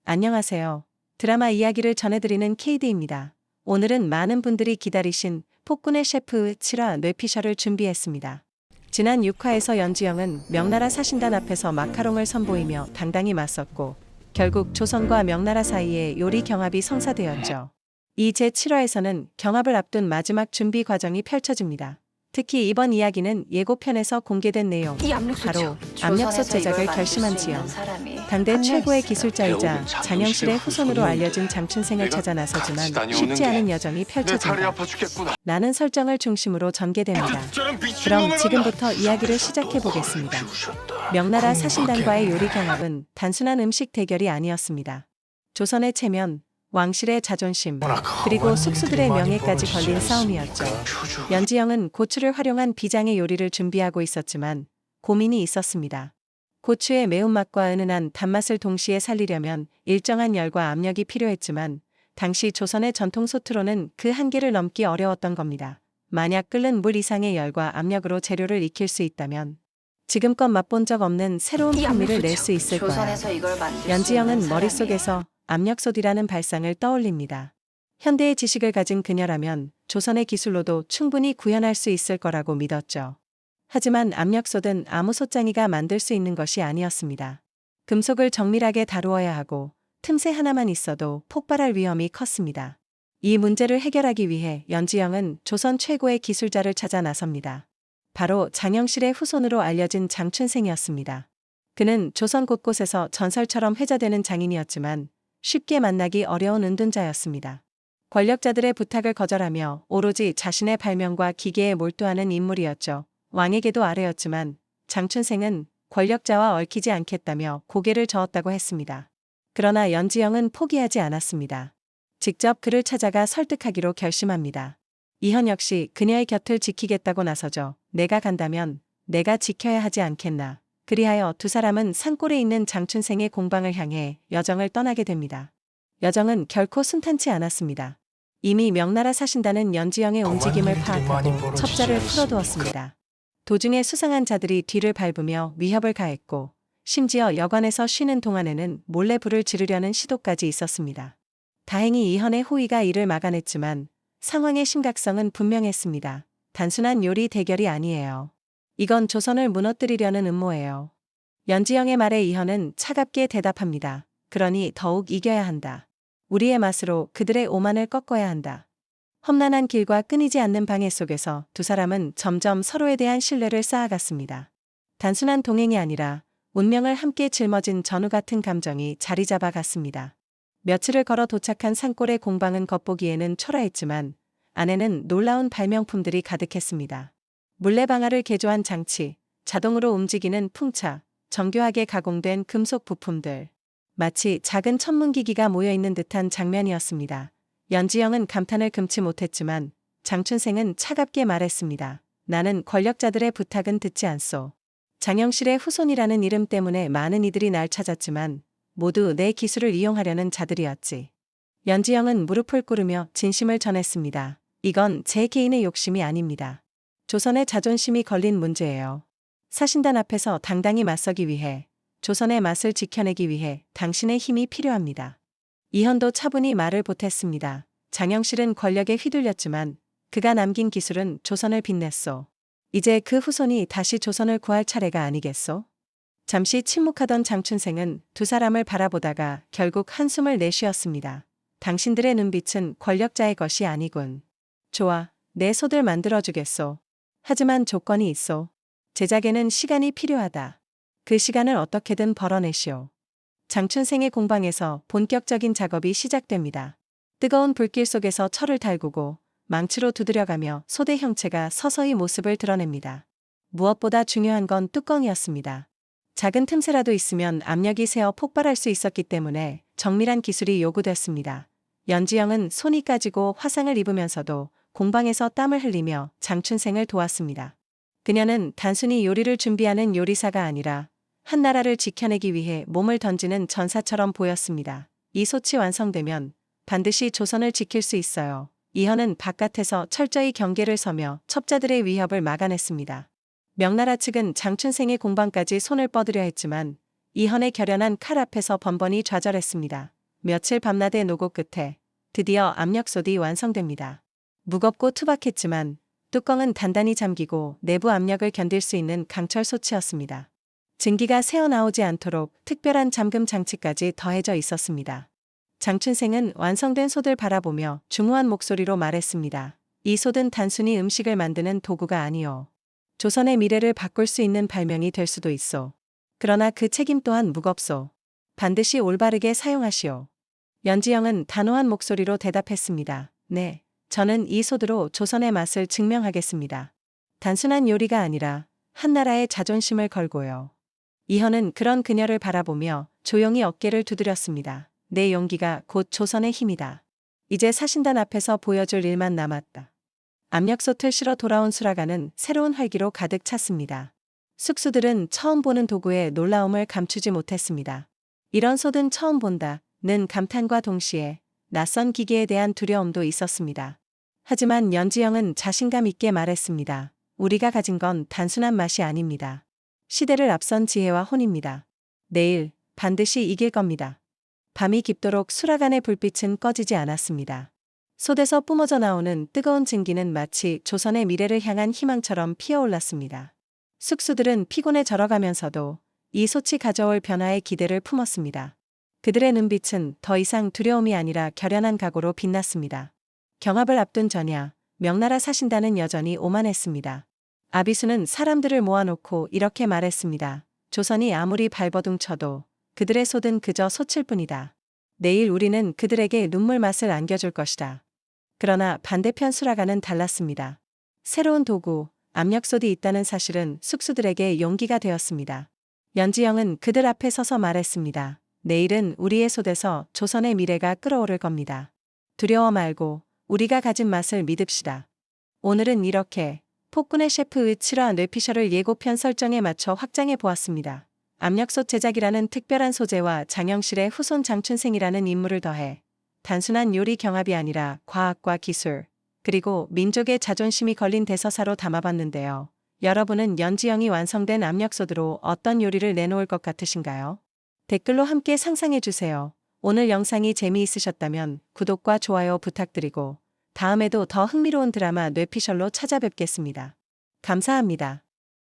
안녕하세요. 드라마 이야기를 전해드리는 KD입니다. 오늘은 많은 분들이 기다리신 폭군의 셰프 7화 뇌피셜을 준비했습니다. 지난 6화에서 연지영은 명나라 사신단 앞에서 마카롱을 선보이며 당당히 맞섰고 결국 조선과 명나라 사이에 요리 경합이 성사되었죠. 이 제7화에서는 경합을 앞둔 마지막 준비 과정이 펼쳐집니다. 특히 이번 이야기는 예고편에서 공개된 내용, 바로 압력솥 제작을 결심한 지영, 당대 최고의 기술자이자 장영실의 후손으로 알려진 장춘생을 찾아 나서지만 쉽지 않은 여정이 펼쳐진다 라는 설정을 중심으로 전개됩니다. 그럼 지금부터 이야기를 시작해 보겠습니다. 명나라 사신단과의 요리 경합은 단순한 음식 대결이 아니었습니다. 조선의 체면, 왕실의 자존심, 그리고 숙수들의 명예까지 걸린 싸움이었죠. 연지영은 고추를 활용한 비장의 요리를 준비하고 있었지만 고민이 있었습니다. 고추의 매운맛과 은은한 단맛을 동시에 살리려면 일정한 열과 압력이 필요했지만 당시 조선의 전통 소트로는 그 한계를 넘기 어려웠던 겁니다. 만약 끓는 물 이상의 열과 압력으로 재료를 익힐 수 있다면 지금껏 맛본 적 없는 새로운 풍미를 낼 수 있을 거야. 연지영은 머릿속에서 압력솥이라는 발상을 떠올립니다. 현대의 지식을 가진 그녀라면 조선의 기술로도 충분히 구현할 수 있을 거라고 믿었죠. 하지만 압력솥은 아무 솥장이가 만들 수 있는 것이 아니었습니다. 금속을 정밀하게 다루어야 하고 틈새 하나만 있어도 폭발할 위험이 컸습니다. 이 문제를 해결하기 위해 연지영은 조선 최고의 기술자를 찾아 나섭니다. 바로 장영실의 후손으로 알려진 장춘생이었습니다. 그는 조선 곳곳에서 전설처럼 회자되는 장인이었지만 쉽게 만나기 어려운 은둔자였습니다. 권력자들의 부탁을 거절하며 오로지 자신의 발명과 기계에 몰두하는 인물이었죠. 왕에게도 아뢰었지만 장춘생은 권력자와 얽히지 않겠다며 고개를 저었다고 했습니다. 그러나 연지영은 포기하지 않았습니다. 직접 그를 찾아가 설득하기로 결심합니다. 이현 역시 그녀의 곁을 지키겠다고 나서죠. 내가 간다면 내가 지켜야 하지 않겠나. 그리하여 두 사람은 산골에 있는 장춘생의 공방을 향해 여정을 떠나게 됩니다. 여정은 결코 순탄치 않았습니다. 이미 명나라 사신단은 연지영의 움직임을 파악하고 첩자를 풀어두었습니다. 도중에 수상한 자들이 뒤를 밟으며 위협을 가했고 심지어 여관에서 쉬는 동안에는 몰래 불을 지르려는 시도까지 있었습니다. 다행히 이현의 호위가 이를 막아냈지만 상황의 심각성은 분명했습니다. 단순한 요리 대결이 아니에요. 이건 조선을 무너뜨리려는 음모예요. 연지영의 말에 이현은 차갑게 대답합니다. 그러니 더욱 이겨야 한다. 우리의 맛으로 그들의 오만을 꺾어야 한다. 험난한 길과 끊이지 않는 방해 속에서 두 사람은 점점 서로에 대한 신뢰를 쌓아갔습니다. 단순한 동행이 아니라 운명을 함께 짊어진 전우 같은 감정이 자리 잡아갔습니다. 며칠을 걸어 도착한 산골의 공방은 겉보기에는 초라했지만 안에는 놀라운 발명품들이 가득했습니다. 물레방아를 개조한 장치, 자동으로 움직이는 풍차, 정교하게 가공된 금속 부품들. 마치 작은 천문기기가 모여있는 듯한 장면이었습니다. 연지영은 감탄을 금치 못했지만 장춘생은 차갑게 말했습니다. 나는 권력자들의 부탁은 듣지 않소. 장영실의 후손이라는 이름 때문에 많은 이들이 날 찾았지만 모두 내 기술을 이용하려는 자들이었지. 연지영은 무릎을 꿇으며 진심을 전했습니다. 이건 제 개인의 욕심이 아닙니다. 조선의 자존심이 걸린 문제예요. 사신단 앞에서 당당히 맞서기 위해, 조선의 맛을 지켜내기 위해 당신의 힘이 필요합니다. 이현도 차분히 말을 보탰습니다. 장영실은 권력에 휘둘렸지만 그가 남긴 기술은 조선을 빛냈소. 이제 그 후손이 다시 조선을 구할 차례가 아니겠소? 잠시 침묵하던 장춘생은 두 사람을 바라보다가 결국 한숨을 내쉬었습니다. 당신들의 눈빛은 권력자의 것이 아니군. 좋아, 내 솥을 만들어주겠소. 하지만 조건이 있소. 제작에는 시간이 필요하다. 그 시간을 어떻게든 벌어내시오. 장춘생의 공방에서 본격적인 작업이 시작됩니다. 뜨거운 불길 속에서 철을 달구고 망치로 두드려가며 솥의 형체가 서서히 모습을 드러냅니다. 무엇보다 중요한 건 뚜껑이었습니다. 작은 틈새라도 있으면 압력이 새어 폭발할 수 있었기 때문에 정밀한 기술이 요구됐습니다. 연지영은 손이 까지고 화상을 입으면서도 공방에서 땀을 흘리며 장춘생을 도왔습니다. 그녀는 단순히 요리를 준비하는 요리사가 아니라 한 나라를 지켜내기 위해 몸을 던지는 전사처럼 보였습니다. 이 솥이 완성되면 반드시 조선을 지킬 수 있어요. 이현은 바깥에서 철저히 경계를 서며 첩자들의 위협을 막아냈습니다. 명나라 측은 장춘생의 공방까지 손을 뻗으려 했지만 이현의 결연한 칼 앞에서 번번이 좌절했습니다. 며칠 밤낮의 노고 끝에 드디어 압력솥이 완성됩니다. 무겁고 투박했지만 뚜껑은 단단히 잠기고 내부 압력을 견딜 수 있는 강철 소치였습니다. 증기가 새어나오지 않도록 특별한 잠금 장치까지 더해져 있었습니다. 장춘생은 완성된 솥을 바라보며 중후한 목소리로 말했습니다. 이 솥은 단순히 음식을 만드는 도구가 아니오. 조선의 미래를 바꿀 수 있는 발명이 될 수도 있어. 그러나 그 책임 또한 무겁소. 반드시 올바르게 사용하시오. 연지영은 단호한 목소리로 대답했습니다. 네, 저는 이 솥으로 조선의 맛을 증명하겠습니다. 단순한 요리가 아니라 한나라의 자존심을 걸고요. 이현은 그런 그녀를 바라보며 조용히 어깨를 두드렸습니다. 내 용기가 곧 조선의 힘이다. 이제 사신단 앞에서 보여줄 일만 남았다. 압력솥을 실어 돌아온 수라가는 새로운 활기로 가득 찼습니다. 숙수들은 처음 보는 도구에 놀라움을 감추지 못했습니다. 이런 솥은 처음 본다는 감탄과 동시에 낯선 기계에 대한 두려움도 있었습니다. 하지만 연지영은 자신감 있게 말했습니다. 우리가 가진 건 단순한 맛이 아닙니다. 시대를 앞선 지혜와 혼입니다. 내일 반드시 이길 겁니다. 밤이 깊도록 수라간의 불빛은 꺼지지 않았습니다. 솥에서 뿜어져 나오는 뜨거운 증기는 마치 조선의 미래를 향한 희망처럼 피어올랐습니다. 숙수들은 피곤에 절어가면서도 이 솥이 가져올 변화의 기대를 품었습니다. 그들의 눈빛은 더 이상 두려움이 아니라 결연한 각오로 빛났습니다. 경합을 앞둔 전야, 명나라 사신단은 여전히 오만했습니다. 아비수는 사람들을 모아놓고 이렇게 말했습니다. 조선이 아무리 발버둥 쳐도 그들의 솥은 그저 솥일 뿐이다. 내일 우리는 그들에게 눈물 맛을 안겨줄 것이다. 그러나 반대편 수라가는 달랐습니다. 새로운 도구, 압력솥이 있다는 사실은 숙수들에게 용기가 되었습니다. 연지영은 그들 앞에 서서 말했습니다. 내일은 우리의 솥에서 조선의 미래가 끓어오를 겁니다. 두려워 말고 우리가 가진 맛을 믿읍시다. 오늘은 이렇게 폭군의 셰프의 7화 뇌피셜을 예고편 설정에 맞춰 확장해 보았습니다. 압력솥 제작이라는 특별한 소재와 장영실의 후손 장춘생이라는 인물을 더해 단순한 요리 경합이 아니라 과학과 기술, 그리고 민족의 자존심이 걸린 대서사로 담아봤는데요. 여러분은 연지영이 완성된 압력솥으로 어떤 요리를 내놓을 것 같으신가요? 댓글로 함께 상상해주세요. 오늘 영상이 재미있으셨다면 구독과 좋아요 부탁드리고 다음에도 더 흥미로운 드라마 뇌피셜로 찾아뵙겠습니다. 감사합니다.